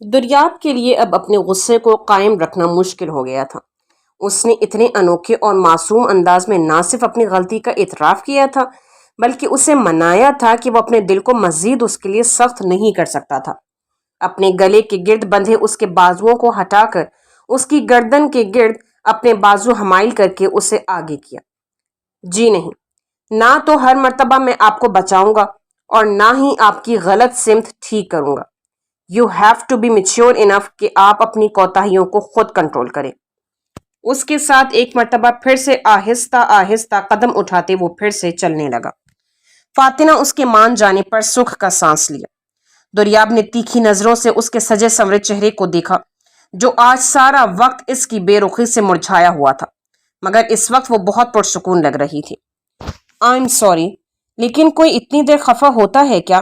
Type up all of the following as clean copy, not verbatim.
دریاب کے لیے اب اپنے غصے کو قائم رکھنا مشکل ہو گیا تھا۔ اس نے اتنے انوکھے اور معصوم انداز میں نہ صرف اپنی غلطی کا اعتراف کیا تھا بلکہ اسے منایا تھا کہ وہ اپنے دل کو مزید اس کے لیے سخت نہیں کر سکتا تھا۔ اپنے گلے کے گرد بندھے اس کے بازوؤں کو ہٹا کر اس کی گردن کے گرد اپنے بازو حمائل کر کے اسے آگے کیا۔ جی نہیں، نہ تو ہر مرتبہ میں آپ کو بچاؤں گا اور نہ ہی آپ کی غلط سمت ٹھیک کروں گا۔ You have to be mature enough کہ آپ اپنی کوتاہیوں کو خود کنٹرول کریں۔ اس کے ساتھ ایک مرتبہ پھر سے آہستہ آہستہ قدم اٹھاتے وہ پھر سے چلنے لگا۔ فاتنہ اس کے مان جانے پر سکھ کا سانس لیا۔ دریاب نے تیکھی نظروں سے اس کے سجے سنورے چہرے کو دیکھا جو آج سارا وقت اس کی بے رخی سے مرجھایا ہوا تھا، مگر اس وقت وہ بہت پرسکون لگ رہی تھی۔ I'm sorry، لیکن کوئی اتنی دیر خفا ہوتا ہے کیا؟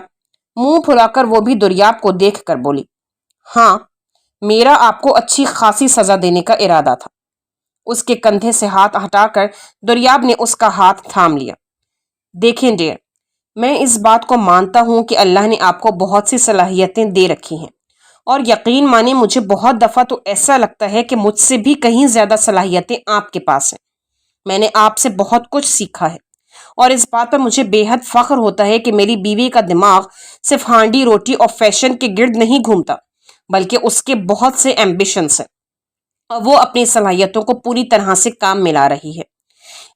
منہ پھلا کر وہ بھی دریاب کو دیکھ کر بولی۔ ہاں، میرا آپ کو اچھی خاصی سزا دینے کا ارادہ تھا۔ اس کے کندھے سے ہاتھ ہٹا کر دریاب نے اس کا ہاتھ تھام لیا۔ دیکھیں ڈیئر، میں اس بات کو مانتا ہوں کہ اللہ نے آپ کو بہت سی صلاحیتیں دے رکھی ہیں، اور یقین مانے مجھے بہت دفعہ تو ایسا لگتا ہے کہ مجھ سے بھی کہیں زیادہ صلاحیتیں آپ کے پاس ہیں۔ میں نے آپ سے بہت کچھ سیکھا ہے، اور اس بات پر مجھے بے حد فخر ہوتا ہے کہ میری بیوی کا دماغ صرف ہانڈی روٹی اور فیشن کے گرد نہیں گھومتا، بلکہ اس کے بہت سے ایمبیشنز ہیں اور وہ اپنی صلاحیتوں کو پوری طرح سے کام میں لا رہی ہے۔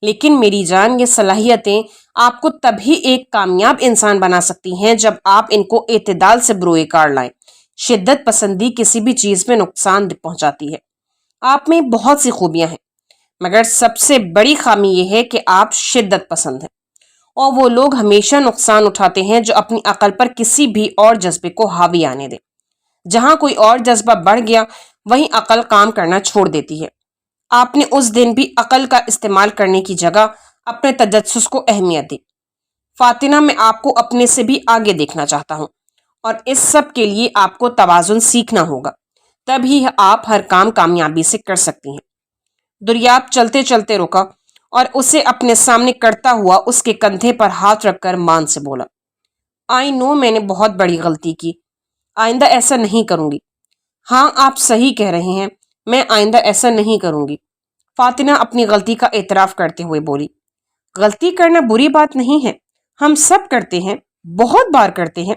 لیکن میری جان، یہ صلاحیتیں آپ کو تبھی ایک کامیاب انسان بنا سکتی ہیں جب آپ ان کو اعتدال سے بروئے کار لائیں۔ شدت پسندی کسی بھی چیز میں نقصان پہنچاتی ہے۔ آپ میں بہت سی خوبیاں ہیں، مگر سب سے بڑی خامی یہ ہے کہ آپ شدت پسند ہیں، اور وہ لوگ ہمیشہ نقصان اٹھاتے ہیں جو اپنی عقل پر کسی بھی اور جذبے کو حاوی آنے دیں۔ جہاں کوئی اور جذبہ بڑھ گیا وہیں عقل کام کرنا چھوڑ دیتی ہے۔ آپ نے اس دن بھی عقل کا استعمال کرنے کی جگہ اپنے تجسس کو اہمیت دی۔ فاتنہ، میں آپ کو اپنے سے بھی آگے دیکھنا چاہتا ہوں، اور اس سب کے لیے آپ کو توازن سیکھنا ہوگا، تبھی آپ ہر کام کامیابی سے کر سکتی ہیں۔ دریاب چلتے چلتے رکا اور اسے اپنے سامنے کرتا ہوا اس کے کندھے پر ہاتھ رکھ کر مان سے بولا۔ آئی نو، میں نے بہت بڑی غلطی کی، آئندہ ایسا نہیں کروں گی۔ ہاں، آپ صحیح کہہ رہے ہیں، میں آئندہ ایسا نہیں کروں گی، فاتنہ اپنی غلطی کا اعتراف کرتے ہوئے بولی۔ غلطی کرنا بری بات نہیں ہے، ہم سب کرتے ہیں، بہت بار کرتے ہیں۔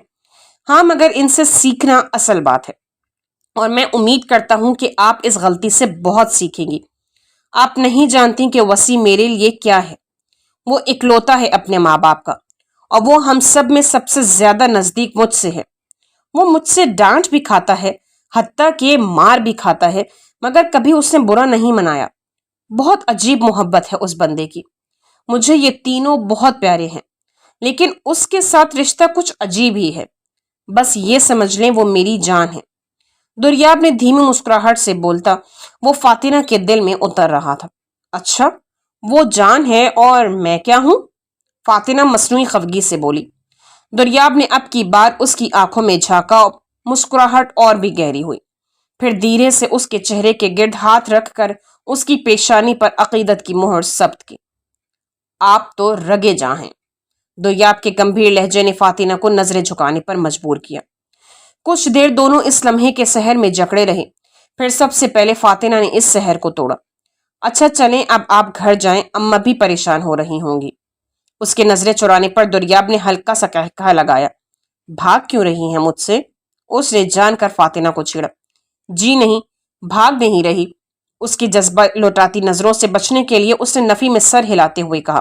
ہاں، مگر ان سے سیکھنا اصل بات ہے، اور میں امید کرتا ہوں کہ آپ اس غلطی سے بہت سیکھیں گی۔ آپ نہیں جانتی کہ وسیع میرے لیے کیا ہے۔ وہ اکلوتا ہے اپنے ماں باپ کا، اور وہ ہم سب میں سب سے زیادہ نزدیک مجھ سے ہے۔ وہ مجھ سے ڈانٹ بھی کھاتا ہے، حتیٰ کہ مار بھی کھاتا ہے، مگر کبھی اس نے برا نہیں منایا۔ بہت عجیب محبت ہے اس بندے کی۔ مجھے یہ تینوں بہت پیارے ہیں، لیکن اس کے ساتھ رشتہ کچھ عجیب ہی ہے۔ بس یہ سمجھ لیں وہ میری جان ہے۔ دریاب نے دھیمی مسکراہٹ سے بولتا وہ فاتنہ کے دل میں اتر رہا تھا۔ اچھا، وہ جان ہے اور میں کیا ہوں؟ فاتنہ مصنوعی خفگی سے بولی۔ دریاب نے اب کی بار اس کی آنکھوں میں جھانکا، مسکراہٹ اور بھی گہری ہوئی، پھر دھیرے سے اس کے چہرے کے گرد ہاتھ رکھ کر اس کی پیشانی پر عقیدت کی مہر ثبت کی۔ آپ تو رگے جاں ہیں۔ دریاب کے گمبھیر لہجے نے فاتنہ کو نظریں جھکانے پر مجبور کیا۔ کچھ دیر دونوں اس لمحے کے سحر میں جکڑے رہے، پھر سب سے پہلے فاتنہ نے اس سحر کو توڑا۔ اچھا چلیں، اب آپ گھر جائیں، اماں بھی پریشان ہو رہی ہوں گی۔ اس کے نظریں چرانے پر دریاب نے ہلکا سا قہقہہ لگایا۔ بھاگ کیوں رہی ہیں مجھ سے؟ اس نے جان کر فاتنہ کو چھیڑا۔ جی نہیں، بھاگ نہیں رہی۔ اس کی جذبہ لوٹاتی نظروں سے بچنے کے لیے اس نے نفی میں سر ہلاتے ہوئے کہا۔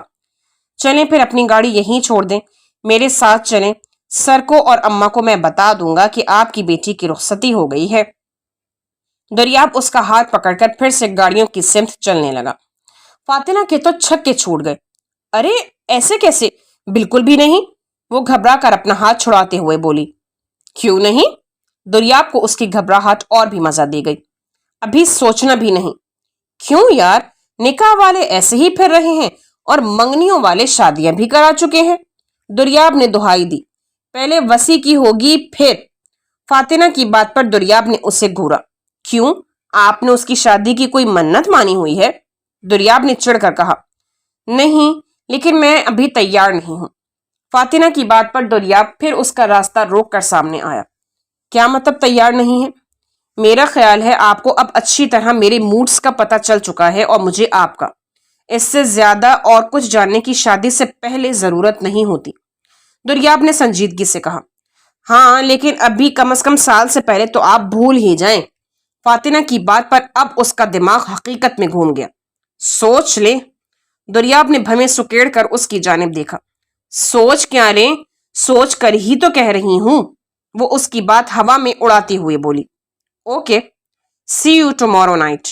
چلیں پھر اپنی گاڑی یہیں چھوڑ دیں، میرے ساتھ چلیں، سر کو اور اماں کو میں بتا دوں گا کہ آپ کی بیٹی کی رخصتی ہو گئی ہے۔ دریاب اس کا ہاتھ پکڑ کر پھر سے گاڑیوں کی سمت چلنے لگا۔ فاتنہ کے تو چھکے چھوٹ گئے۔ ارے ایسے کیسے؟ بالکل بھی نہیں، وہ گھبرا کر اپنا ہاتھ چھڑاتے ہوئے بولی۔ کیوں نہیں؟ دریاب کو اس کی گھبراہٹ اور بھی مزہ دے گئی۔ ابھی سوچنا بھی نہیں۔ کیوں یار، نکاح والے ایسے ہی پھر رہے ہیں اور منگنیوں والے شادیاں بھی کرا چکے ہیں۔ دریاب نے دہائی دی۔ پہلے وسیع کی ہوگی پھر۔ فاتنہ کی بات پر دریاب نے اسے گھورا۔ کیوں، آپ نے اس کی شادی کی کوئی منت مانی ہوئی ہے؟ دریاب نے چڑھ کر کہا۔ نہیں، لیکن میں ابھی تیار نہیں ہوں۔ فاتنہ کی بات پر دریاب پھر اس کا راستہ روک کر سامنے آیا۔ کیا مطلب تیار نہیں ہے؟ میرا خیال ہے آپ کو اب اچھی طرح میرے موڈز کا پتہ چل چکا ہے اور مجھے آپ کا اس سے زیادہ اور کچھ جاننے کی شادی سے پہلے ضرورت نہیں ہوتی۔ دریاب نے سنجیدگی سے کہا۔ ہاں لیکن ابھی کم از کم سال سے پہلے تو آپ بھول ہی جائیں۔ فاتنہ کی بات پر اب اس کا دماغ حقیقت میں گھوم گیا۔ سوچ لے۔ دریاب نے بھویں سکیڑ کر اس کی جانب دیکھا۔ سوچ کیا لیں؟ سوچ کر ہی تو کہہ رہی ہوں۔ وہ اس کی بات ہوا میں اڑاتی ہوئے بولی۔ Okay, see you tomorrow night.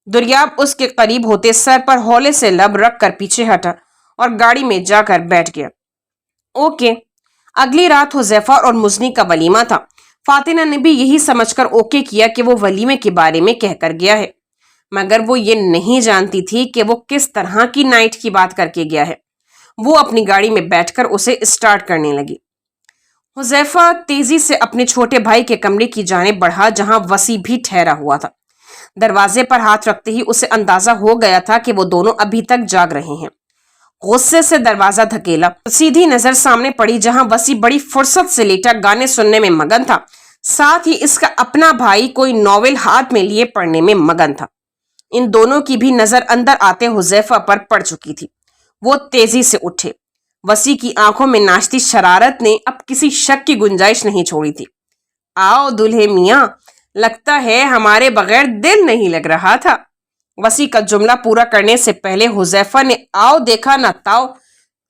Daryab اس کے قریب ہوتے سر پر ہولے سے لب رکھ کر پیچھے ہٹا اور گاڑی میں جا کر بیٹھ گیا۔ اوکے۔ اگلی رات حذیفہ اور مزنی کا ولیمہ تھا۔ فاتنہ نے بھی یہی سمجھ کر اوکے کیا کہ وہ ولیمے کے بارے میں کہہ کر گیا ہے، مگر وہ یہ نہیں جانتی تھی کہ وہ کس طرح کی نائٹ کی بات کر کے گیا ہے۔ وہ اپنی گاڑی میں بیٹھ کر اسے اسٹارٹ کرنے لگی۔ حذیفہ تیزی سے اپنے چھوٹے بھائی کے کمرے کی جانب بڑھا جہاں وسیع بھی ٹھہرا ہوا تھا۔ دروازے پر ہاتھ رکھتے ہی اسے اندازہ ہو گیا تھا کہ وہ دونوں ابھی تک جاگ رہے ہیں۔ غصے سے دروازہ دھکیلا۔ سیدھی نظر سامنے پڑی جہاں وسیع بڑی فرصت سے لیٹا گانے سننے میں مگن تھا، ساتھ ہی اس کا اپنا بھائی کوئی ناول ہاتھ میں لیے پڑھنے میں مگن تھا۔ ان دونوں کی بھی نظر اندر آتے حذیفہ پر پڑ چکی تھی۔ وہ تیزی سے اٹھے۔ وسیع کی آنکھوں میں ناشتی شرارت نے اب کسی شک کی گنجائش نہیں چھوڑی تھی۔ آؤ دلہے میاں، لگتا ہے ہمارے بغیر دل نہیں لگ رہا تھا۔ وسیع کا جملہ پورا کرنے سے پہلے حذیفہ نے آؤ دیکھا نہ تاؤ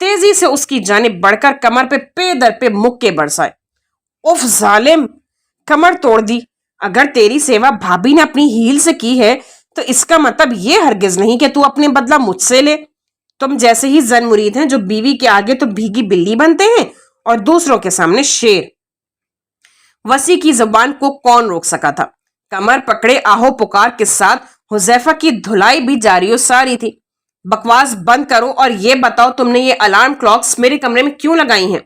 تیزی سے اس کی جانب بڑھ کر کمر پہ در پہ مکے برسائے۔ اف ظالم، کمر توڑ دی۔ اگر تیری سیوا بھابی نے اپنی ہیل سے کی ہے تو اس کا مطلب یہ ہرگز نہیں کہ تو اپنے بدلہ مجھ سے لے۔ تم جیسے ہی زن مرید ہیں جو بیوی کے آگے تو بھیگی بلی بنتے ہیں اور دوسروں کے سامنے شیر۔ وسیع کی زبان کو کون روک سکا تھا؟ کمر پکڑے آہو پکار کے ساتھ حذیفہ کی دھلائی بھی جاری و ساری تھی۔ بکواس بند کرو اور یہ بتاؤ تم نے یہ الارم کلاکس میرے کمرے میں کیوں لگائی ہیں؟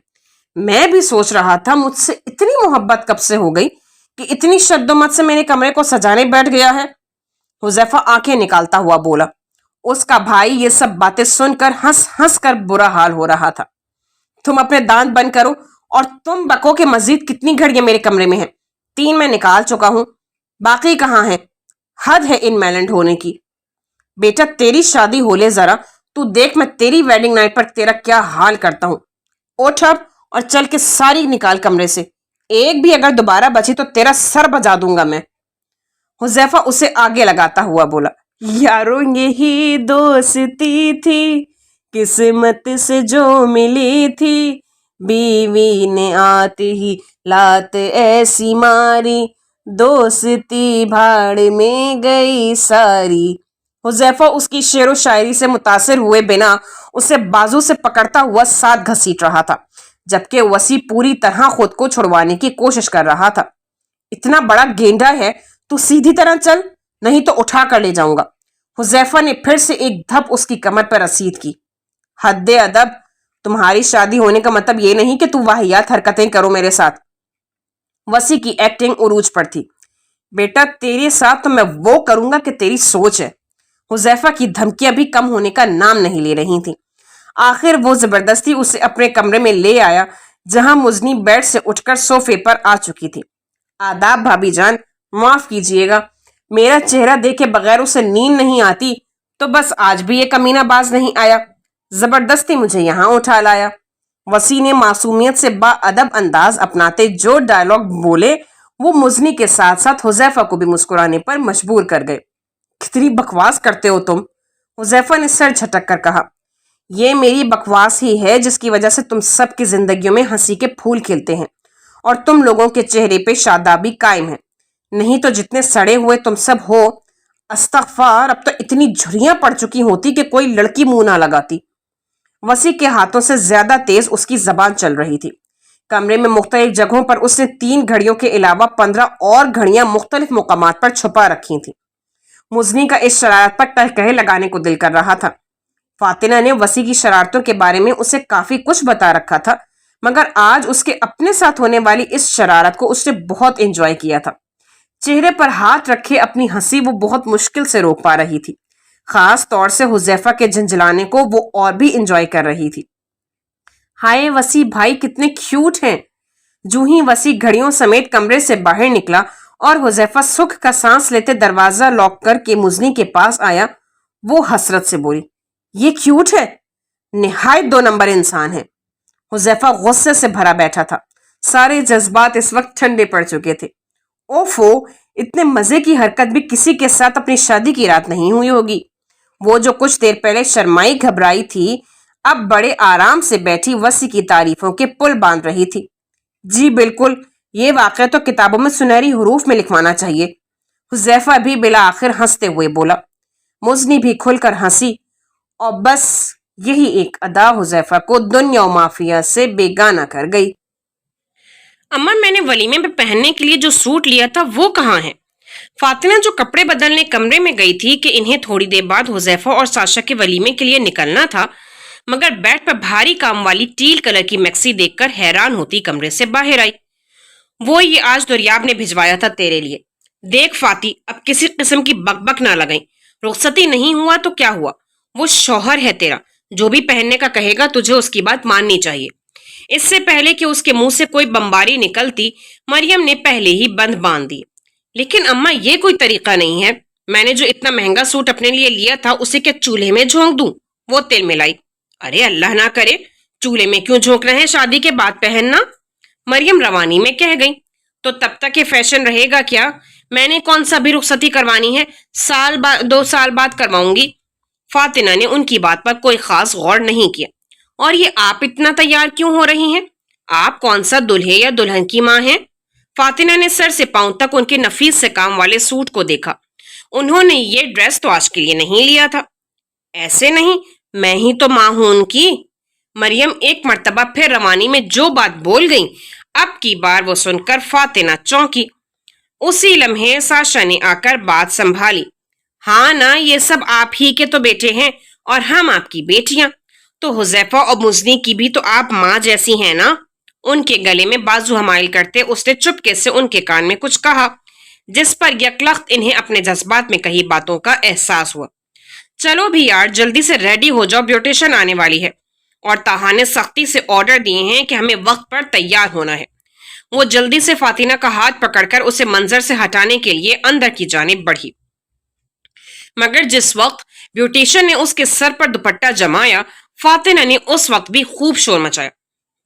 میں بھی سوچ رہا تھا مجھ سے اتنی محبت کب سے ہو گئی کہ اتنی شد و مت سے میرے کمرے کو سجانے بیٹھ گیا ہے۔ حذیفہ آنکھیں نکالتا ہوا بولا۔ اس کا بھائی یہ سب باتیں سن کر ہنس ہنس کر برا حال ہو رہا تھا۔ تم اپنے دانت بند کرو اور تم بکو کہ مزید کتنی گھڑیاں میرے کمرے میں ہیں؟ 3 میں نکال چکا ہوں، باقی کہاں ہیں؟ حد ہے ان میلنٹ ہونے کی۔ بیٹا تیری شادی ہو لے ذرا، تو دیکھ میں تیری ویڈنگ نائٹ پر تیرا کیا حال کرتا ہوں۔ اٹھ اب اور چل کے ساری نکال کمرے سے، ایک بھی اگر دوبارہ بچی تو تیرا سر بجا دوں گا میں۔ حذیفہ اسے آگے لگاتا ہوا بولا۔ یارو یہی دوستی تھی قسمت سے جو ملی تھی، بیوی نے آتے ہی لات ایسی ماری، دوستی بھاڑ میں گئی ساری۔ حذیفہ اس کی شعر و شاعری سے متاثر ہوئے بنا اسے بازو سے پکڑتا ہوا ساتھ گھسیٹ رہا تھا، جبکہ وسیع پوری طرح خود کو چھڑوانے کی کوشش کر رہا تھا۔ اتنا بڑا گینڈا ہے تو سیدھی طرح چل، نہیں تو اٹھا کر لے جاؤں گا۔ حذیفہ نے پھر سے ایک دھپ اس کی کمر پر رسید کی۔ حد ادب، تمہاری شادی ہونے کا مطلب یہ نہیں کہ تم واہیات حرکتیں کرو میرے ساتھ۔ وسیع کی ایکٹنگ عروج پر تھی۔ بیٹا تیرے ساتھ تو میں وہ کروں گا کہ تیری سوچ ہے۔ حذیفہ کی دھمکیاں بھی کم ہونے کا نام نہیں لے رہی تھیں۔ آخر وہ زبردستی اسے اپنے کمرے میں لے آیا جہاں مزنی بیڈ سے اٹھ کر صوفے پر آ چکی تھی۔ آداب بھابی جان، معاف کیجیے گا، میرا چہرہ دیکھے بغیر اسے نیند نہیں آتی، تو بس آج بھی یہ کمینہ باز نہیں آیا، زبردستی مجھے یہاں اٹھا لایا۔ وسیع نے معصومیت سے با ادب انداز اپناتے جو ڈائلاگ بولے وہ مزنی کے ساتھ ساتھ حذیفہ کو بھی مسکرانے پر مجبور کر گئے۔ کتنی بکواس کرتے ہو تم، حذیفہ نے سر جھٹک کر کہا۔ یہ میری بکواس ہی ہے جس کی وجہ سے تم سب کی زندگیوں میں ہنسی کے پھول کھلتے ہیں اور تم لوگوں کے چہرے پہ شادابی قائم ہے، نہیں تو جتنے سڑے ہوئے تم سب ہو، استغفار، اب تو اتنی جھریاں پڑ چکی ہوتی کہ کوئی لڑکی منہ نہ لگاتی۔ وسیع کے ہاتھوں سے زیادہ تیز اس کی زبان چل رہی تھی۔ کمرے میں مختلف جگہوں پر اس نے 3 گھڑیوں کے علاوہ 15 اور گھڑیاں مختلف مقامات پر چھپا رکھی تھیں۔ مزنی کا اس شرارت پر تہکہے لگانے کو دل کر رہا تھا۔ فاتنہ نے وسیع کی شرارتوں کے بارے میں اسے کافی کچھ بتا رکھا تھا، مگر آج اس کے اپنے ساتھ ہونے والی اس شرارت کو اس نے بہت انجوائے کیا تھا۔ چہرے پر ہاتھ رکھے اپنی ہنسی وہ بہت مشکل سے روک پا رہی تھی، خاص طور سے حذیفہ کے جھنجھلانے کو وہ اور بھی انجوائے کر رہی تھی۔ ہائے وسیع بھائی کتنے کیوٹ ہیں۔ جو ہی وسیع گھڑیوں سمیت کمرے سے باہر نکلا اور حذیفہ سکھ کا سانس لیتے دروازہ لاک کر کے مزنی کے پاس آیا۔ وہ حسرت سے بولی، یہ کیوٹ ہے، نہایت 2 نمبر انسان ہے۔ حذیفہ غصے سے بھرا بیٹھا تھا، سارے جذبات اس وقت ٹھنڈے پڑ چکے تھے۔ اوفو، اتنے مزے کی حرکت بھی کسی کے ساتھ اپنی شادی کی رات نہیں ہوئی ہوگی۔ وہ جو کچھ دیر پہلے شرمائی گھبرائی تھی، اب بڑے آرام سے بیٹھی وسیع کی تعریفوں کے پل باندھ رہی تھی۔ جی بالکل، یہ واقعہ تو کتابوں میں سنہری حروف میں لکھوانا چاہیے۔ حذیفہ بھی بالآخر ہنستے ہوئے بولا۔ مزنی بھی کھل کر ہنسی، اور بس یہی ایک ادا حذیفہ کو دنیا و مافیا سے بیگانہ کر گئی۔ اماں، میں نے ولیمے میں پہننے کے لیے جو سوٹ لیا تھا وہ کہاں ہے؟ فاطمہ جو کپڑے بدلنے کمرے میں گئی تھی کہ انہیں تھوڑی دیر بعد حذیفہ اور ساشا کے ولیمے کے لیے نکلنا تھا، مگر بیڈ پر بھاری کام والی ٹیل کلر کی میکسی دیکھ کر حیران ہوتی کمرے سے باہر آئی۔ وہ یہ آج دریاب نے بھجوایا تھا تیرے لیے۔ دیکھ فاطی، اب کسی قسم کی بک بک نہ لگائیں۔ رخصتی نہیں ہوا تو کیا ہوا، وہ شوہر ہے تیرا، جو بھی پہننے کا کہے گا تجھے اس کی بات ماننی چاہیے۔ اس سے پہلے کہ اس کے منہ سے کوئی بمباری نکلتی، مریم نے پہلے ہی بند باندھ دی۔ لیکن اماں، یہ کوئی طریقہ نہیں ہے۔ میں نے جو اتنا مہنگا سوٹ اپنے لیے لیا تھا اسے کیا چولہے میں جھونک دوں؟ وہ تل ملائی۔ ارے اللہ نہ کرے، چولہے میں کیوں جھونکنا ہے، شادی کے بعد پہننا، مریم روانی میں کہہ گئی۔ تو تب تک یہ فیشن رہے گا کیا؟ میں نے کون سا بھی رخصتی کروانی ہے، 2 سال بعد کرواؤں گی۔ فاطمہ نے ان کی بات پر کوئی خاص غور نہیں کیا۔ اور یہ آپ اتنا تیار کیوں ہو رہی ہیں؟ آپ کون سا دلہے یا دلہن کی ماں ہیں؟ فاطمہ نے سر سے پاؤں تک ان کے نفیس سے کام والے سوٹ کو دیکھا۔ انہوں نے یہ ڈریس تو آج کے لیے نہیں لیا تھا۔ ایسے نہیں، میں ہی تو ماں ہوں ان کی۔ مریم ایک مرتبہ پھر روانی میں جو بات بول گئیں، اب کی بار وہ سن کر فاطمہ چونکی۔ اسی لمحے ساشا نے آ کر بات سنبھالی۔ ہاں نا، یہ سب آپ ہی کے تو بیٹے ہیں اور ہم آپ کی بیٹیاں، تو حذیفہ اور مزنی کی بھی تو آپ ماں جیسی ہیں نا۔ ان کے گلے میں بازو حمائل کرتے اس نے چپکے سے ان کے کان میں کچھ کہا، جس پر یکلخت انہیں اپنے جذبات میں کہی باتوں کا احساس ہوا۔ چلو بھی یار، جلدی سے ریڈی ہو جاؤ، بیوٹیشن آنے والی ہے، اور تاہا نے سختی سے آرڈر دیے ہیں کہ ہمیں وقت پر تیار ہونا ہے۔ وہ جلدی سے فاطمہ کا ہاتھ پکڑ کر اسے منظر سے ہٹانے کے لیے اندر کی جانب بڑھی، مگر جس وقت بیوٹیشن نے اس کے سر پر دوپٹہ جمایا، فاطمہ نے اس وقت بھی خوب شور مچایا۔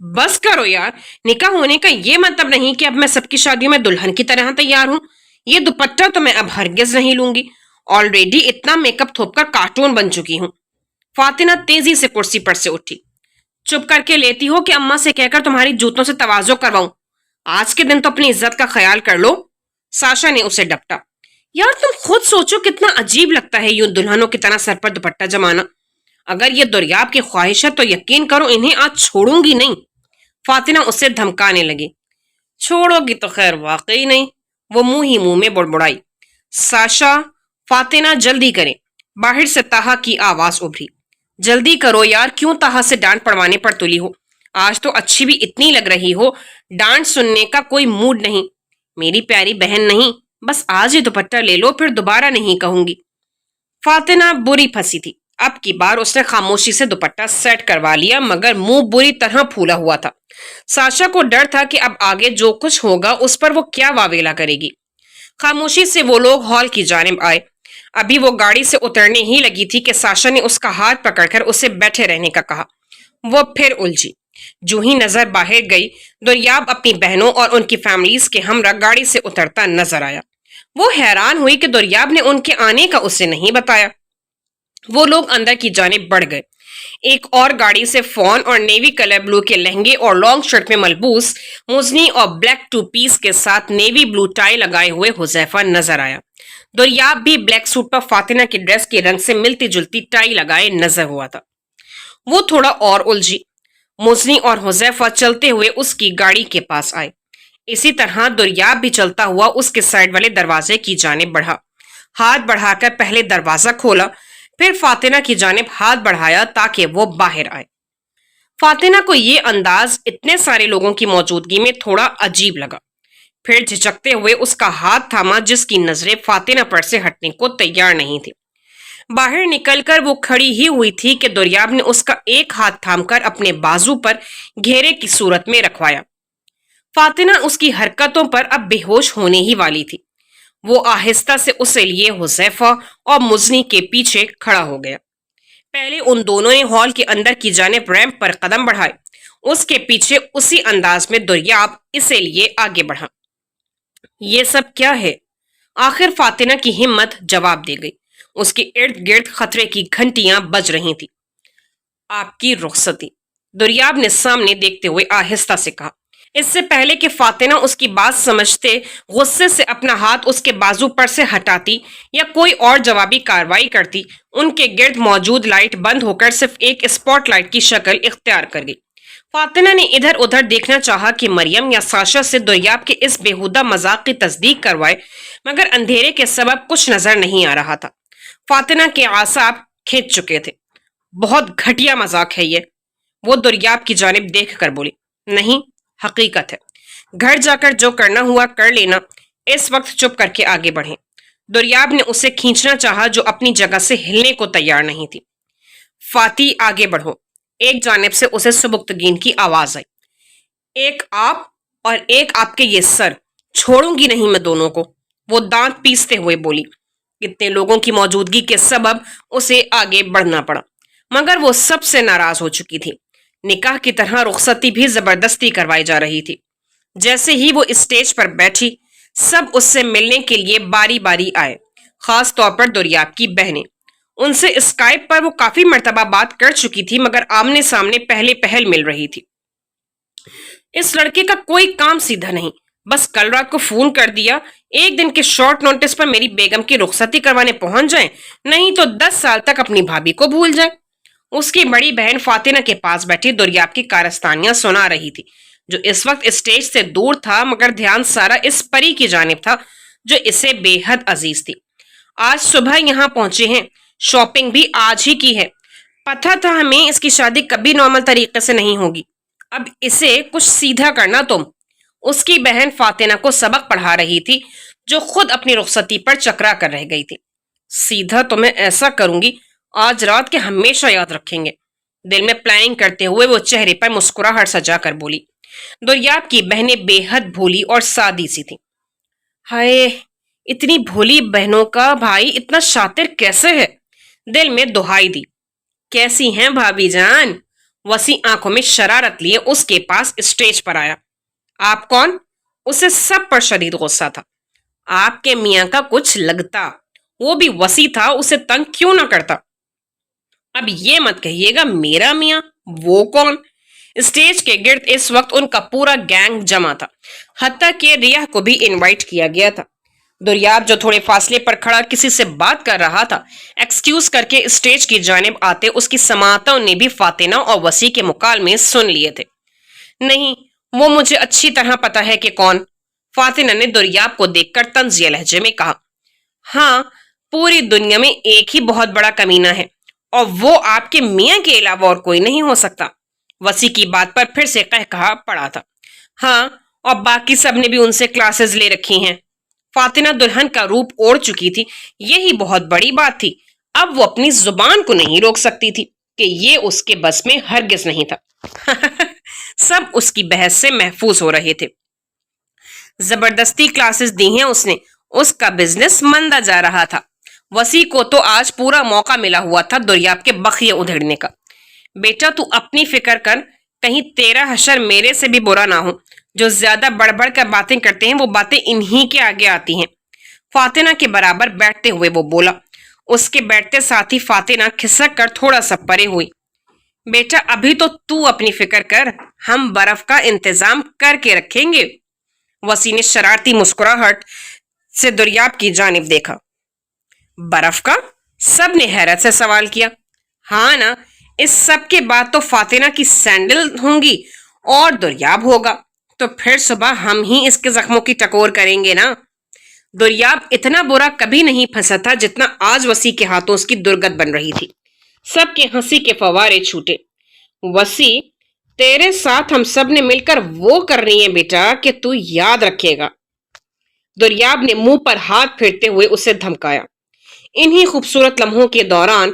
بس کرو یار، نکاح ہونے کا یہ مطلب نہیں کہ اب میں سب کی شادیوں میں دلہن کی طرح تیار ہوں۔ یہ دوپٹہ تو میں اب ہرگز نہیں لوں گی، آلریڈی اتنا میک اپ تھوپ کر کارٹون بن چکی ہوں۔ فاطمہ تیزی سے کرسی پر سے اٹھی۔ چپ کر کے لیتی ہو کہ اماں سے کہہ کر تمہاری جوتوں سے تواضع کرواؤں؟ آج کے دن تو اپنی عزت کا خیال کر لو۔ ساشا نے اسے ڈپٹا۔ یار تم خود سوچو، کتنا عجیب لگتا ہے یوں دلہنوں کی طرح سر پر دوپٹہ جمانا۔ اگر یہ دریاب کی خواہش ہے تو یقین کرو انہیں آج چھوڑوں گی نہیں۔ فاطمہ اسے دھمکانے لگی۔ چھوڑو گی تو خیر واقعی نہیں، وہ منہ ہی منہ میں بڑبڑائی۔ ساشا، فاطمہ جلدی کریں، باہر سے تاہا کی آواز ابھری۔ جلدی کرو یار، کیوں تاہا سے ڈانٹ پڑوانے پر تلی ہو؟ آج تو اچھی بھی اتنی لگ رہی ہو، ڈانٹ سننے کا کوئی موڈ نہیں۔ میری پیاری بہن نہیں، بس آج ہی دوپٹہ لے لو، پھر دوبارہ نہیں کہوں گی۔ فاطمہ بری پھنسی تھی۔ اب کی بار اس نے خاموشی سے دوپٹہ سیٹ کروا لیا، مگر منہ بری طرح پھولا ہوا تھا۔ ساشا کو ڈر تھا کہ اب آگے جو کچھ ہوگا اس پر وہ کیا واویلا کرے گی۔ خاموشی سے وہ لوگ ہال کی جانب آئے۔ ابھی وہ گاڑی سے اترنے ہی لگی تھی کہ ساشا نے اس کا ہاتھ پکڑ کر اسے بیٹھے رہنے کا کہا۔ وہ پھر الجھی۔ جو ہی نظر باہر گئی، دریاب اپنی بہنوں اور ان کی فیملیز کے ہمراہ گاڑی سے اترتا نظر آیا۔ وہ حیران ہوئی کہ دریاب نے ان کے آنے کا اسے نہیں بتایا۔ وہ لوگ اندر کی جانب بڑھ گئے۔ ایک اور گاڑی سے فون اور نیوی کلر بلو کے لہنگے اور لانگ شرٹ میں ملبوس مزنی اور بلیک 2 پیس کے ساتھ نیوی بلو ٹائی لگائے ہوئے حذیفہ نظر آیا۔ دریاب بھی بلیک سوٹ پر فاطمہ کی ڈریس کے رنگ سے ملتی جلتی ٹائی لگائے نظر ہوا تھا۔ وہ تھوڑا اور الجھی۔ مزنی اور حذیفہ چلتے ہوئے اس کی گاڑی کے پاس آئے۔ اسی طرح دریاب بھی چلتا ہوا اس کے سائڈ والے دروازے کی جانب بڑھا۔ ہاتھ بڑھا کر پہلے دروازہ کھولا، پھر فاطمہ کی جانب ہاتھ بڑھایا تاکہ وہ باہر آئے۔ فاطمہ کو یہ انداز اتنے سارے لوگوں کی موجودگی میں تھوڑا عجیب لگا۔ پھر جھجکتے ہوئے اس کا ہاتھ تھاما، جس کی نظریں فاطمہ پر سے ہٹنے کو تیار نہیں تھی۔ باہر نکل کر وہ کھڑی ہی ہوئی تھی کہ دریاب نے اس کا ایک ہاتھ تھام کر اپنے بازو پر گھیرے کی صورت میں رکھوایا۔ فاتنہ اس کی حرکتوں پر اب بے ہوش ہونے ہی والی تھی۔ وہ آہستہ سے اسے لیے حذیفہ اور مزنی کے پیچھے کھڑا ہو گیا۔ پہلے ان دونوں نے ہال کے اندر کی جانب ریمپ پر قدم بڑھائے، اس کے پیچھے اسی انداز میں دریاب اسے لیے آگے بڑھا۔ یہ سب کیا ہے؟ آخر فاتنہ کی ہمت جواب دے گئی۔ اس کے ارد گرد خطرے کی گھنٹیاں بج رہی تھی۔ آپ کی رخصتی، دریاب نے سامنے دیکھتے ہوئے آہستہ سے کہا۔ اس سے پہلے کہ فاتنہ اس کی بات سمجھتے غصے سے اپنا ہاتھ اس کے بازو پر سے ہٹاتی یا کوئی اور جوابی کاروائی کرتی، ان کے گرد موجود لائٹ بند ہو کر صرف ایک اسپاٹ لائٹ کی شکل اختیار کر گئی۔ فاتنہ نے ادھر ادھر دیکھنا چاہا کہ مریم یا ساشا سے دریاب کے اس بےہودہ مذاق کی تصدیق کروائے، مگر اندھیرے کے سبب کچھ نظر نہیں آ رہا تھا۔ فاتنہ کے اعصاب کھنچ چکے تھے۔ بہت گھٹیا مذاق ہے یہ، وہ دریاب کی جانب دیکھ کر بولی۔ نہیں، حقیقت ہے۔ گھر جا کر جو کرنا ہوا کر لینا، اس وقت چپ کر کے آگے بڑھیں۔ دریاب نے اسے کھینچنا چاہا جو اپنی جگہ سے ہلنے کو تیار نہیں تھی۔ فاتی آگے بڑھو، ایک جانب سے اسے سبکتگین کی آواز آئی۔ ایک آپ اور ایک آپ کے یہ سر، چھوڑوں گی نہیں میں دونوں کو، وہ دانت پیستے ہوئے بولی۔ اتنے لوگوں کی موجودگی کے سبب اسے آگے بڑھنا پڑا، مگر وہ سب سے ناراض ہو چکی تھی۔ نکاح کی طرح رخصتی بھی زبردستی کروائی جا رہی تھی۔ جیسے ہی وہ اسٹیج پر بیٹھی، سب اس سے ملنے کے لیے باری باری آئے، خاص طور پر دریاب کی بہنیں۔ ان سے اسکائپ پر وہ کافی مرتبہ بات کر چکی تھی، مگر آمنے سامنے پہلے پہل مل رہی تھی۔ اس لڑکے کا کوئی کام سیدھا نہیں، بس کل رات کو فون کر دیا، ایک دن کے شارٹ نوٹس پر میری بیگم کی رخصتی کروانے پہنچ جائیں، نہیں تو 10 سال تک اپنی بھابھی کو بھول جائیں۔ اس کی بڑی بہن فاتنہ کے پاس بیٹھی دریاب کی کارستانیاں سنا رہی تھی، جو اس وقت اسٹیج سے دور تھا، مگر دھیان سارا اس پری کی جانب تھا جو اسے بے حد عزیز تھی۔ آج صبح یہاں پہنچے ہیں، شاپنگ بھی آج ہی کی ہے۔ پتہ تھا ہمیں اس کی شادی کبھی نارمل طریقے سے نہیں ہوگی، اب اسے کچھ سیدھا کرنا تم۔ اس کی بہن فاتنہ کو سبق پڑھا رہی تھی، جو خود اپنی رخصتی پر چکرا کر رہ گئی تھی۔ سیدھا تو میں ایسا کروں گی آج رات کے ہمیشہ یاد رکھیں گے، دل میں پلاننگ کرتے ہوئے وہ چہرے پر مسکراہٹ سجا کر بولی۔ دریاب کی بہنیں بے حد بھولی اور سادی سی تھیں۔ ہائے، اتنی بھولی بہنوں کا بھائی اتنا شاطر کیسے ہے؟ دل میں دہائی دی۔ کیسی ہیں بھابھی جان؟ وسیع آنکھوں میں شرارت لیے اس کے پاس اسٹیج پر آیا۔ آپ کون؟ اسے سب پر شدید غصہ تھا۔ آپ کے میاں کا کچھ لگتا، وہ بھی وسیع تھا، اسے تنگ کیوں نہ کرتا۔ اب یہ مت کہیے گا میرا میاں، وہ کون؟ اسٹیج کے گرد اس وقت ان کا پورا گینگ جمع تھا، حتیٰ کہ ریاح کو بھی انوائٹ کیا گیا تھا۔ دریاب جو تھوڑے فاصلے پر کھڑا کسی سے بات کر رہا تھا، ایکسکیوز کر کے اسٹیج کی جانب آتے اس کی سماعتوں نے بھی فاتنہ اور وسیع کے مکالمے سن لیے تھے۔ نہیں، وہ مجھے اچھی طرح پتا ہے کہ کون، فاتنہ نے دریاب کو دیکھ کر طنزیہ لہجے میں کہا۔ ہاں، پوری دنیا میں ایک ہی بہت بڑا کمینہ ہے، اور وہ آپ کے میاں کے علاوہ اور کوئی نہیں ہو سکتا۔ وسیع کی بات پر پھر سے قہقہا پڑا تھا۔ ہاں، اور باقی سب نے بھی ان سے کلاسز لے رکھی ہیں۔ فاتنہ دلہن کا روپ اوڑھ چکی تھی، یہی بہت بڑی بات تھی۔ اب وہ اپنی زبان کو نہیں روک سکتی تھی کہ یہ اس کے بس میں ہرگز نہیں تھا۔ سب اس کی بحث سے محفوظ ہو رہے تھے۔ زبردستی کلاسز دی ہیں اس نے، اس کا بزنس مندہ جا رہا تھا۔ وسیع کو تو آج پورا موقع ملا ہوا تھا دریاب کے بخیے ادھیڑنے کا۔ بیٹا تو اپنی فکر کر، کہیں تیرا حشر میرے سے بھی برا نہ ہو۔ جو زیادہ بڑھ بڑھ کر باتیں کرتے ہیں وہ باتیں انہی کے آگے آتی ہیں۔ فاتنہ کے برابر بیٹھتے ہوئے وہ بولا۔ اس کے بیٹھتے ساتھ ہی فاتنہ کھسک کر تھوڑا سا پرے ہوئی۔ بیٹا ابھی تو اپنی فکر کر، ہم برف کا انتظام کر کے رکھیں گے۔ وسیع نے شرارتی مسکراہٹ سے دریاب کی جانب دیکھا۔ برف کا؟ سب نے حیرت سے سوال کیا۔ ہاں نا، اس سب کے بعد تو فاتنہ کی سینڈل ہوں گی اور دریاب ہوگا، تو پھر صبح ہم ہی اس کے زخموں کی ٹکور کریں گے نا۔ دریاب اتنا برا کبھی نہیں پھنسا تھا جتنا آج وسیع کے ہاتھوں اس کی درگت بن رہی تھی۔ سب کے ہنسی کے فوارے چھوٹے۔ وسیع، تیرے ساتھ ہم سب نے مل کر وہ کر رہی ہیں بیٹا کہ تو یاد رکھے گا۔ دریاب نے منہ پر ہاتھ پھیرتے ہوئے اسے دھمکایا۔ انہی خوبصورت لمحوں کے دوران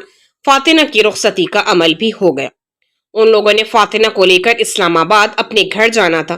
فاتنہ کی رخصتی کا عمل بھی ہو گیا۔ ان لوگوں نے فاتنہ کو لے کر اسلام آباد اپنے گھر جانا تھا،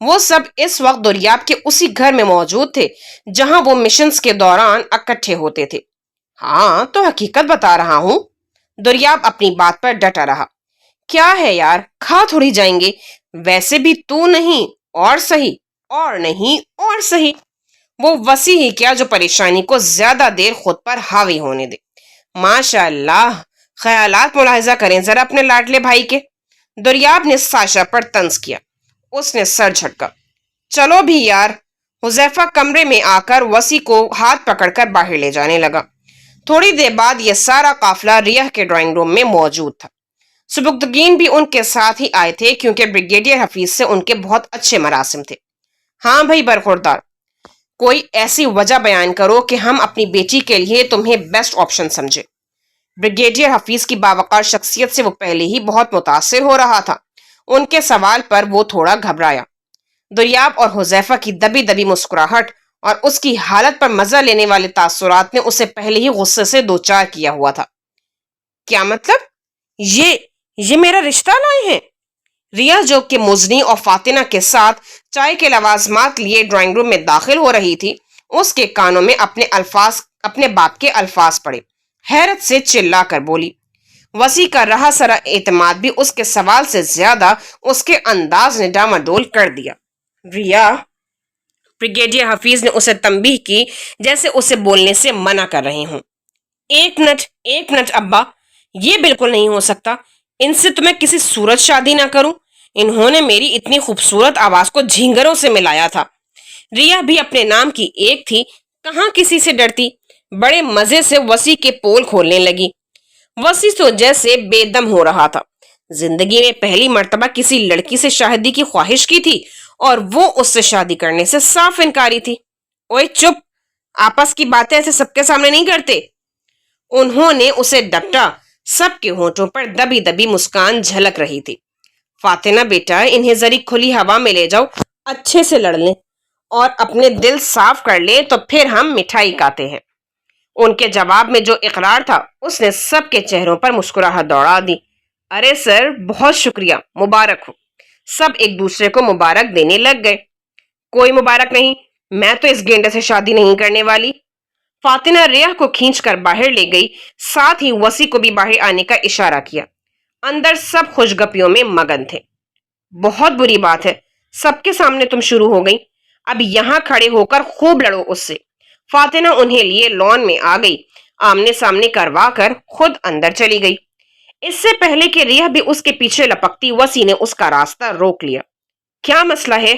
وہ سب اس وقت دریاب کے اسی گھر میں موجود تھے جہاں وہ مشنز کے دوران اکٹھے ہوتے تھے۔ ہاں تو حقیقت بتا رہا ہوں، دریاب اپنی بات پر ڈٹا رہا۔ کیا ہے یار، کھا تھوڑی جائیں گے، ویسے بھی تو نہیں اور صحیح، اور نہیں اور صحیح۔ وہ وسیع ہی کیا جو پریشانی کو زیادہ دیر خود پر حاوی ہونے دے۔ ماشاء اللہ، خیالات ملاحظہ کریں ذرا اپنے لاڈلے بھائی کے۔ دریاب نے ساشا پر طنز کیا۔ اس نے سر جھٹکا۔ چلو بھی یار۔ حذیفہ کمرے میں آ کر وسیع کو ہاتھ پکڑ کر باہر لے جانے لگا۔ تھوڑی دیر بعد یہ سارا قافلہ ریاح کے ڈرائنگ روم میں موجود تھا۔ سبکتگین بھی ان کے ساتھ ہی آئے تھے کیونکہ بریگیڈیئر حفیظ سے ان کے بہت اچھے مراسم تھے۔ ہاں بھائی برخوردار، کوئی ایسی وجہ بیان کرو کہ ہم اپنی بیٹی کے لیے تمہیں بیسٹ آپشن سمجھے۔ بریگیڈیئر حفیظ کی باوقار شخصیت سے وہ پہلے ہی بہت متاثر ہو رہا تھا۔ ان کے سوال پر وہ تھوڑا گھبرایا۔ دریاب اور حذیفہ کی دبی دبی مسکراہٹ اور اس کی حالت پر مزہ لینے والے تاثرات نے اسے پہلے ہی غصے سے دوچار کیا ہوا تھا۔ کیا مطلب؟ یہ میرا رشتہ لائے ہیں؟ ریا جو کہ مزنی اور فاطمہ کے ساتھ چائے کے لوازمات لیے ڈرائنگ روم میں داخل ہو رہی تھی، اس کے کانوں میں اپنے باپ کے الفاظ پڑے۔ حیرت سے چلا کر بولی۔ وسیع کا رہا سرا اعتماد بھی اس کے سوال سے زیادہ اس کے انداز نے ڈاماڈول کر دیا۔ ریا، بریگیڈیئر حفیظ نے اسے تنبیہ کی جیسے اسے بولنے سے منع کر رہے ہوں۔ ایک منٹ ابا، یہ بالکل نہیں ہو سکتا۔ ان سے تو میں کسی صورت شادی نہ کروں۔ انہوں نے میری اتنی خوبصورت آواز کو جھینگروں سے ملایا تھا۔ ریا بھی اپنے نام کی ایک تھی، کہاں کسی سے ڈرتی۔ بڑے مزے سے وسیع کے پول کھولنے لگی۔ وسیع تو جیسے بے دم ہو رہا تھا۔ زندگی میں پہلی مرتبہ کسی لڑکی سے شادی کی خواہش کی تھی اور وہ اس سے شادی کرنے سے صاف انکاری تھی۔ اوئے چپ، آپس کی باتیں ایسے سب کے سامنے نہیں کرتے۔ انہوں نے اسے ڈپٹا۔ سب کے ہونٹوں پر دبی دبی مسکان جھلک رہی تھی۔ فاطمہ بیٹا، انہیں ذری کھلی ہوا میں لے جاؤ، اچھے سے لڑ لیں اور اپنے دل صاف کر لیں تو پھر ہم مٹھائی کاتے ہیں۔ ان کے جواب میں جو اقرار تھا اس نے سب کے چہروں پر مسکراہٹ دوڑا دی۔ ارے سر، بہت شکریہ، مبارک ہو۔ سب ایک دوسرے کو مبارک دینے لگ گئے۔ کوئی مبارک نہیں، میں تو اس گینڈے سے شادی نہیں کرنے والی۔ فاطمہ ریاح کو کھینچ کر باہر لے گئی، ساتھ ہی وسیع کو بھی باہر آنے کا اشارہ کیا۔ اندر سب خوشگپیوں میں مگن تھے۔ بہت بری بات ہے، سب کے سامنے تم شروع ہو گئی۔ اب یہاں کھڑے ہو کر خوب لڑو اس سے۔ فاطمہ انہیں لیے لان میں آ گئی، آمنے سامنے کروا کر خود اندر چلی گئی۔ اس سے پہلے کہ ریاح بھی اس کے پیچھے لپکتی، وسیع نے اس کا راستہ روک لیا۔ کیا مسئلہ ہے؟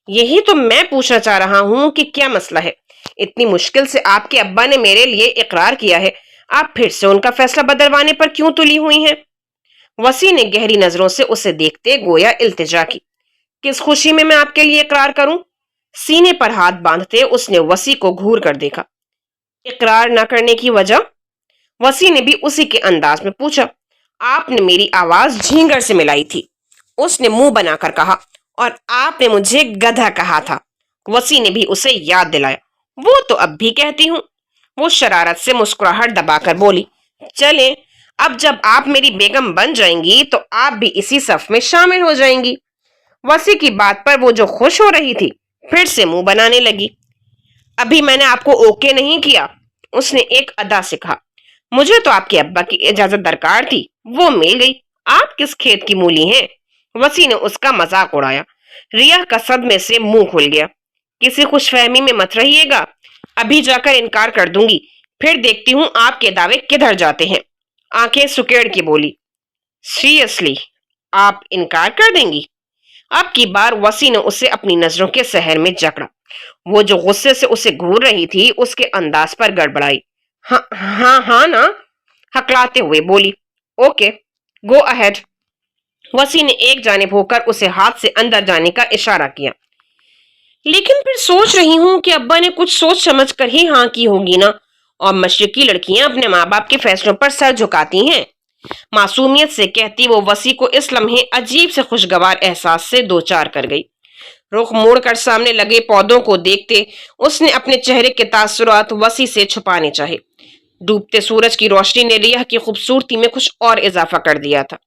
یہی تو میں پوچھنا چاہ رہا ہوں کہ کیا مسئلہ ہے؟ اتنی مشکل سے آپ کے ابا نے میرے لیے اقرار کیا ہے، آپ پھر سے ان کا فیصلہ بدلوانے پر کیوں تلی ہوئی ہیں؟ وسیع نے گہری نظروں سے اسے دیکھتے گویا التجا کی۔ کس خوشی میں آپ کے لیے اقرار کروں؟ سینے پر ہاتھ باندھتے اس نے وسیع کو گھور کر دیکھا۔ اقرار نہ کرنے کی وجہ؟ وسیع نے بھی اسی کے انداز میں پوچھا۔ آپ نے میری آواز جھینگر سے ملائی تھی، اس نے منہ بنا کر کہا، اور آپ نے مجھے گدھا کہا تھا۔ وسیع نے بھی اسے یاد دلایا۔ وہ تو اب بھی کہتی ہوں۔ وہ شرارت سے مسکراہٹ دبا کر بولی۔ چلیں، اب جب آپ میری بیگم بن جائیں گی تو آپ بھی اسی صف میں شامل ہو جائیں گی۔ وسیع کی بات پر وہ جو خوش ہو رہی تھی پھر سے منہ بنانے لگی۔ ابھی میں نے آپ کو اوکے نہیں کیا، اس نے ایک ادا سے کہا۔ مجھے تو آپ کے ابا کی اجازت درکار تھی، وہ مل گئی۔ آپ کس کھیت کی مولی ہیں؟ وسیع نے اس کا مذاق اڑایا۔ ریاح کا صدمے سے منہ کھل گیا۔ کسی خوش فہمی میں مت رہیے گا، ابھی جا کر انکار کر دوں گی، پھر دیکھتی ہوں آپ کے دعوے کدھر جاتے ہیں۔ آنکھیں سکیڑ کے بولی۔ سیریسلی، آپ انکار کر دیں گی؟ اب کی بار وسیع نے اسے اپنی نظروں کے سحر میں جکڑا۔ وہ جو غصے سے اسے گھور رہی تھی اس کے انداز پر گڑبڑائی۔ ہاں نا، ہکلاتے ہوئے بولی۔ Okay, go ahead. وسیع نے ایک جانب ہو کر اسے ہاتھ سے اندر جانے کا اشارہ کیا۔ لیکن پھر سوچ رہی ہوں کہ ابا نے کچھ سوچ سمجھ کر ہی ہاں کی ہوگی نا، اور مشرقی لڑکیاں اپنے ماں باپ کے فیصلوں پر سر جھکاتی ہیں۔ معصومیت سے کہتی وہ وسیع کو اس لمحے عجیب سے خوشگوار احساس سے دوچار کر گئی۔ رخ موڑ کر سامنے لگے پودوں کو دیکھتے اس نے اپنے چہرے کے تاثرات وسیع سے چھپانے چاہے۔ ڈوبتے سورج کی روشنی نے ریاح کی خوبصورتی میں کچھ اور اضافہ کر دیا تھا۔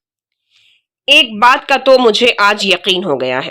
ایک بات کا تو مجھے آج یقین ہو گیا ہے،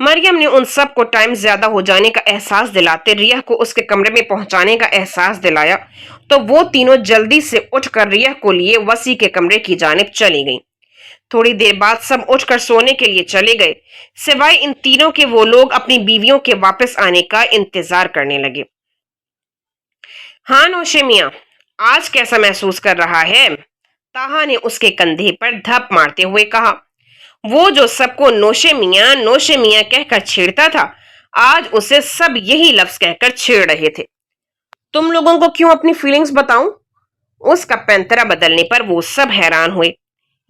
مریم نے ان سب کو ٹائم زیادہ ہو جانے کا احساس دلاتے ریح کو اس کے کمرے میں پہنچانے کا احساس دلایا تو وہ تینوں جلدی سے اٹھ کر ریح کو لیے وسیع کے کمرے کی جانب چلی گئیں۔ تھوڑی دیر بعد سب اٹھ کر سونے کے لیے چلے گئے، سوائے ان تینوں کے وہ لوگ اپنی بیویوں کے واپس آنے کا انتظار کرنے لگے۔ ہاں نوشے میاں، آج کیسا محسوس کر رہا ہے؟ تاہا نے اس کے کندھے پر دھپ مارتے ہوئے کہا۔ وہ جو سب کو نوشے میاں کہہ کر چھیڑتا تھا، آج اسے سب یہی لفظ کہہ کر چھیڑ رہے تھے۔ تم لوگوں کو کیوں اپنی فیلنگز بتاؤں؟ اس کا پینترا بدلنے پر وہ سب حیران ہوئے۔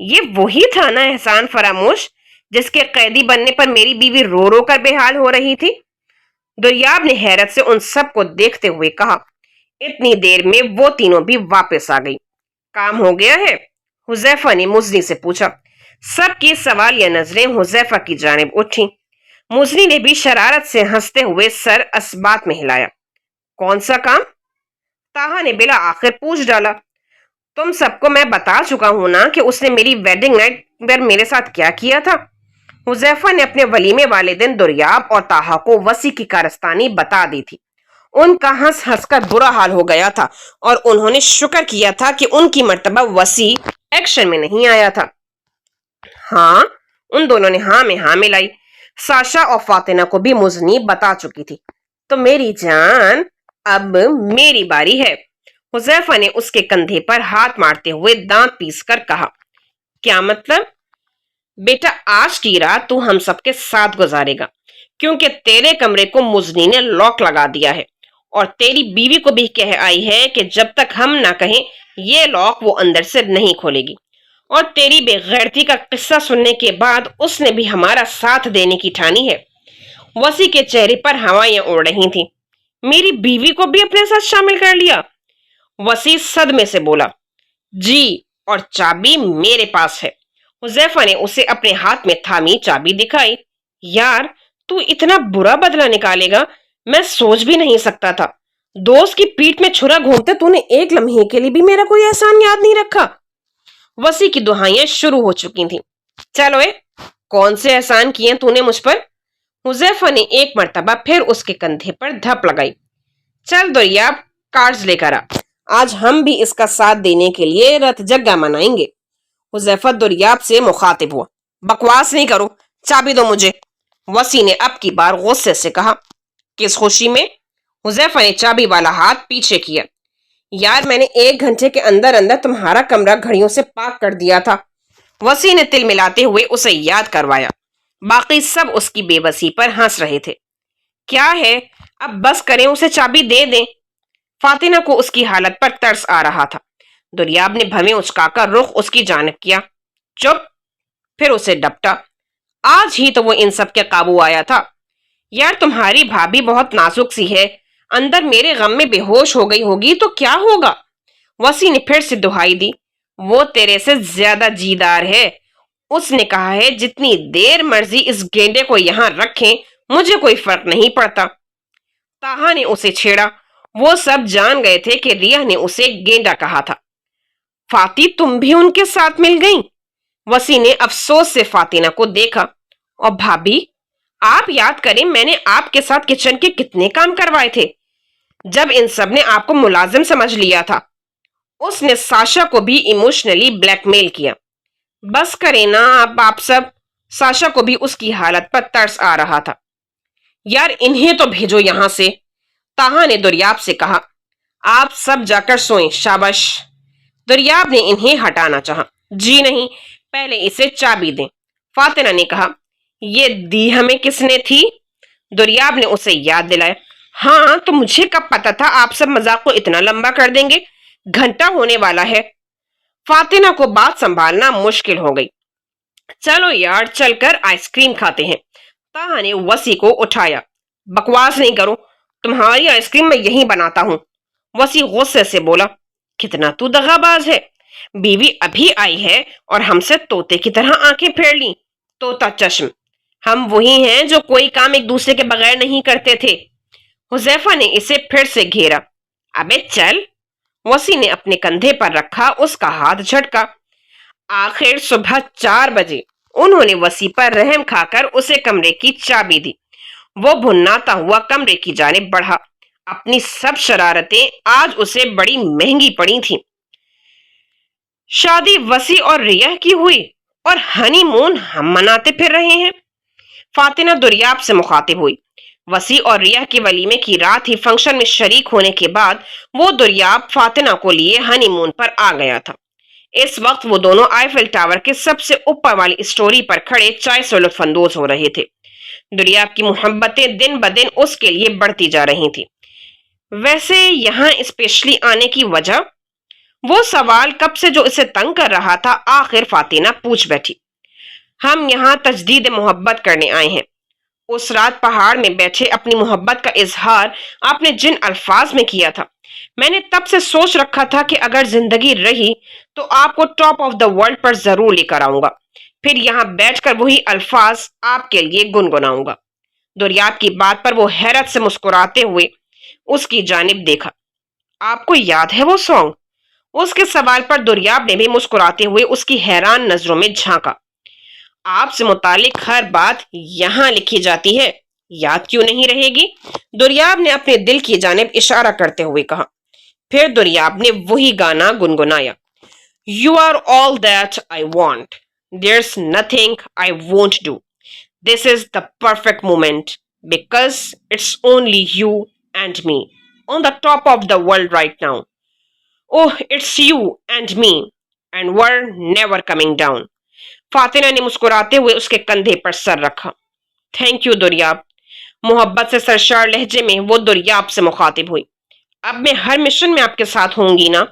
یہ وہی تھا نا احسان فراموش، جس کے قیدی بننے پر میری بیوی رو رو کر بے حال ہو رہی تھی؟ دریاب نے حیرت سے ان سب کو دیکھتے ہوئے کہا۔ اتنی دیر میں وہ تینوں بھی واپس آ گئی۔ کام ہو گیا ہے؟ حذیفہ نے مزنی سے پوچھا۔ سب کی سوالیہ نظریں حذیفہ کی جانب اٹھیں۔ مزنی نے بھی شرارت سے ہنستے ہوئے سر اسبات میں ہلایا۔ کون سا کام؟ تاہا نے بلا آخر پوچھ ڈالا۔ تم سب کو میں بتا چکا ہوں نا کہ اس نے میری ویڈنگ نائٹ پر میرے ساتھ کیا کیا تھا۔ حذیفہ نے اپنے ولیمے والے دن دریاب اور تاہا کو وسیع کی کارستانی بتا دی تھی۔ ان کا ہنس ہنس کر برا حال ہو گیا تھا اور انہوں نے شکر کیا تھا کہ ان کی مرتبہ وسیع ایکشن میں نہیں آیا تھا۔ ہاں، ان دونوں نے ہاں میں ہاں ملائی۔ ساشا اور فاطمہ کو بھی مزنی بتا چکی تھی۔ تو میری جان، اب میری باری ہے۔ حذیفہ نے اس کے کندھے پر ہاتھ مارتے ہوئے دانت پیس کر کہا۔ کیا مطلب؟ بیٹا، آج کی رات تو ہم سب کے ساتھ گزارے گا، کیونکہ تیرے کمرے کو مزنی نے لاک لگا دیا ہے، اور تیری بیوی کو بھی کہہ آئی ہے کہ جب تک ہم نہ کہیں یہ لاک وہ اندر سے نہیں کھولے گی۔ اور تیری بے غیرتی کا قصہ سننے کے بعد اس نے بھی ہمارا ساتھ دینے کی ٹھانی ہے۔ وسیع کے چہرے پر ہوائیں اڑ رہی تھیں۔ میری بیوی کو بھی اپنے ساتھ شامل کر لیا؟ وسیع صدمے سے بولا۔ جی، اور چابی میرے پاس ہے۔ حذیفہ نے اسے اپنے ہاتھ میں تھامی چابی دکھائی۔ یار، تو اتنا برا بدلہ نکالے گا، میں سوچ بھی نہیں سکتا تھا۔ دوست کی پیٹھ میں چھرا گھومتے تو نے ایک لمحے کے لیے بھی میرا کوئی احسان یاد نہیں رکھا۔ وسیع کی دہائیاں شروع ہو چکی تھیں۔ چلو کون سے احسان کیے تو نے مجھ پر؟ حذیفہ نے ایک مرتبہ پھر اس کے کندھے پر دھپ لگائی۔ چل دریاب، کارڈز لے کر آ، آج ہم بھی اس کا ساتھ دینے کے لیے رت جگہ منائیں گے۔ حذیفہ دریاب سے مخاطب ہوا۔ بکواس نہیں کرو، چابی دو مجھے۔ وسیع نے اب کی بار غصے سے کہا۔ کس خوشی میں؟ حذیفہ نے چابی والا ہاتھ پیچھے کیا۔ یار، میں نے 1 گھنٹے کے اندر اندر تمہارا کمرہ گھڑیوں سے پاک کر دیا تھا۔ وسیع نے تل ملاتے ہوئے اسے یاد کروایا۔ باقی سب اس کی بے بسی پر ہنس رہے تھے۔ کیا ہے، اب بس کریں، اسے چابی دے دیں۔ فاطمہ کو اس کی حالت پر ترس آ رہا تھا۔ دریاب نے بھویں اچکا کر رخ اس کی جانب کیا۔ چپ، پھر اسے ڈپٹا۔ آج ہی تو وہ ان سب کے قابو آیا تھا۔ یار، تمہاری بھابھی بہت نازک سی ہے، اندر میرے غم میں بے ہوش ہو گئی ہوگی تو کیا ہوگا؟ وسیع نے پھر سے دہائی دی۔ وہ تیرے سے زیادہ جیدار ہے۔ اس نے کہا ہے جتنی دیر مرضی اس گینڈے کو یہاں رکھیں، مجھے کوئی فرق نہیں پڑتا۔ تاہا نے اسے چھیڑا۔ وہ سب جان گئے تھے کہ ریح نے اسے گینڈا کہا تھا۔ فاطی، تم بھی ان کے ساتھ مل گئیں؟ وسیع نے افسوس سے فاطمہ کو دیکھا۔ اور بھابھی، آپ یاد کریں میں نے آپ کے ساتھ کچن کے کتنے کام کروائے تھے جب ان سب نے آپ کو ملازم سمجھ لیا تھا۔ اس نے ساشا کو بھی ایموشنلی بلیک میل کیا۔ بس کریں نا آپ سب۔ ساشا کو بھی اس کی حالت پر ترس آ رہا تھا۔ یار، انہیں تو بھیجو یہاں سے، تاہا نے دریاب سے کہا۔ آپ سب جا کر سوئیں، شاباش۔ دریاب نے انہیں ہٹانا چاہا۔ جی نہیں، پہلے اسے چابی دیں۔ فاطمہ نے کہا۔ یہ دی ہمیں کس نے تھی؟ دریاب نے اسے یاد دلایا۔ ہاں، تو مجھے کب پتا تھا آپ سب مذاق کو اتنا لمبا کر دیں گے؟ گھنٹہ ہونے والا ہے۔ فاطمہ کو بات سنبھالنا مشکل ہو گئی۔ چلو یار، چل کر آئس کریم کھاتے ہیں۔ تاہا نے وسیع کو اٹھایا۔ بکواس نہیں کرو، تمہاری آئس کریم میں یہیں بناتا ہوں۔ وسیع غصے سے بولا۔ کتنا تو دغا باز ہے، بیوی ابھی آئی ہے اور ہم سے طوطے کی طرح آنکھیں پھیر لی۔ طوطا چشم، ہم وہی ہیں جو کوئی کام ایک دوسرے کے بغیر نہیں کرتے تھے۔ حذیفہ نے اسے پھر سے گھیرا۔ ابے چل۔ وسیع نے اپنے کندھے پر رکھا اس کا ہاتھ جھٹکا۔ آخر صبح 4 بجے انہوں نے وسیع پر رحم کھا کر اسے کمرے کی چابی دی۔ وہ بھناتا ہوا کمرے کی جانب بڑھا۔ اپنی سب شرارتیں آج اسے بڑی مہنگی پڑی تھیں۔ شادی وسیع اور ریح کی ہوئی اور ہنی مون ہم مناتے پھر رہے ہیں۔ فاتنہ دریاب سے مخاطب ہوئی۔ وسیع اور ریح کے ولیمے کی رات ہی فنکشن میں شریک ہونے کے بعد وہ دریاب فاتنہ کو لیے ہنی مون پر آ گیا تھا۔ اس وقت وہ دونوں آئیفل ٹاور کے سب سے اوپر والی اسٹوری پر کھڑے چائے سے لطف اندوز ہو رہے تھے۔ دریاب کی محبتیں دن بدن اس کے لیے بڑھتی جا رہی تھی۔ ویسے یہاں اسپیشلی آنے کی وجہ؟ وہ سوال کب سے جو اسے تنگ کر رہا تھا آخر فاتنہ پوچھ بیٹھی۔ ہم یہاں تجدید محبت کرنے آئے ہیں۔ اس رات پہاڑ میں بیٹھے اپنی محبت کا اظہار آپ نے جن الفاظ میں کیا تھا، میں نے تب سے سوچ رکھا تھا کہ اگر زندگی رہی تو آپ کو ٹاپ آف دا ورلڈ پر ضرور لے کر آؤں گا، پھر یہاں بیٹھ کر وہی الفاظ آپ کے لیے گنگناؤں گا۔ دریاب کی بات پر وہ حیرت سے مسکراتے ہوئے اس کی جانب دیکھا۔ آپ کو یاد ہے وہ سانگ؟ اس کے سوال پر دریاب نے بھی مسکراتے ہوئے اس کی حیران نظروں میں جھانکا۔ آپ سے متعلق ہر بات یہاں لکھی جاتی ہے، یاد کیوں نہیں رہے گی؟ دریاب نے اپنے دل کی جانب اشارہ کرتے ہوئے کہا۔ پھر دریاب نے وہی گانا گنگنایا۔ You are all that I want. There's nothing I won't do. This is the perfect moment because it's only you and me on the top of the world right now. Oh, it's you and me and we're never coming down. فاتنہ نے مسکراتے ہوئے اس کے کندھے پر سر رکھا۔ Thank you Daryab. محبت سے سرشار لہجے میں وہ دریاب سے مخاطب ہوئی۔ اب میں ہر مشن میں آپ کے ساتھ ہوں گی نا؟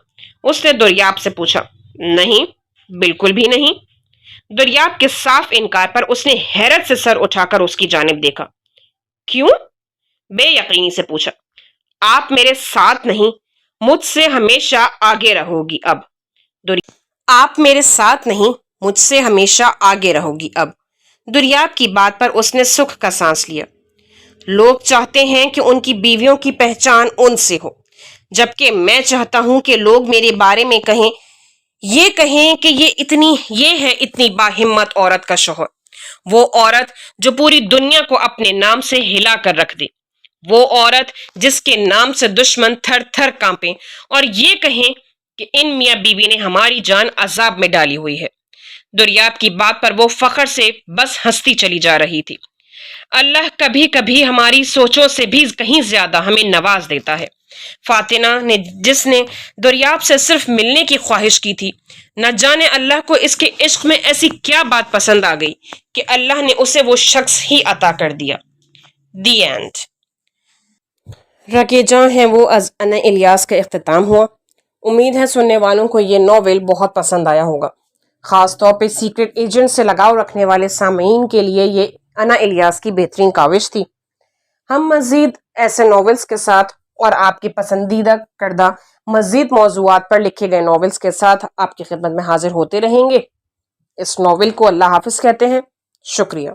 اس نے دریاب سے پوچھا۔ نہیں، بالکل بھی نہیں۔ دریاب کے صاف انکار پر اس نے حیرت سے سر اٹھا کر اس کی جانب دیکھا۔ کیوں؟ بے یقینی سے پوچھا۔ آپ میرے ساتھ نہیں، مجھ سے ہمیشہ آگے رہو گی اب۔ آپ میرے ساتھ نہیں، مجھ سے ہمیشہ آگے رہو گی اب۔ دریاب کی بات پر اس نے سکھ کا سانس لیا۔ لوگ چاہتے ہیں کہ ان کی بیویوں کی پہچان ان سے ہو، جبکہ میں چاہتا ہوں کہ لوگ میرے بارے میں کہیں کہ یہ ہے اتنی باہمت عورت کا شوہر، وہ عورت جو پوری دنیا کو اپنے نام سے ہلا کر رکھ دے، وہ عورت جس کے نام سے دشمن تھر تھر کانپیں اور یہ کہیں کہ ان میاں بیوی نے ہماری جان عذاب میں ڈالی ہوئی ہے۔ دریاب کی بات پر وہ فخر سے بس ہنستی چلی جا رہی تھی۔ اللہ کبھی کبھی ہماری سوچوں سے بھی کہیں زیادہ ہمیں نواز دیتا ہے۔ فاتنہ نے جس نے دریاب سے صرف ملنے کی خواہش کی تھی، نہ جانے اللہ کو اس کے عشق میں ایسی کیا بات پسند آ گئی کہ اللہ نے اسے وہ شخص ہی عطا کر دیا۔ The end. رکے جاں ہیں وہ از انا الیاس کا اختتام ہوا۔ امید ہے سننے والوں کو یہ ناول بہت پسند آیا ہوگا۔ خاص طور پہ سیکرٹ ایجنٹ سے لگاؤ رکھنے والے سامعین کے لیے یہ انا الیاس کی بہترین کاوش تھی۔ ہم مزید ایسے ناولز کے ساتھ اور آپ کی پسندیدہ کردہ مزید موضوعات پر لکھے گئے ناولز کے ساتھ آپ کی خدمت میں حاضر ہوتے رہیں گے۔ اس ناول کو اللہ حافظ کہتے ہیں۔ شکریہ۔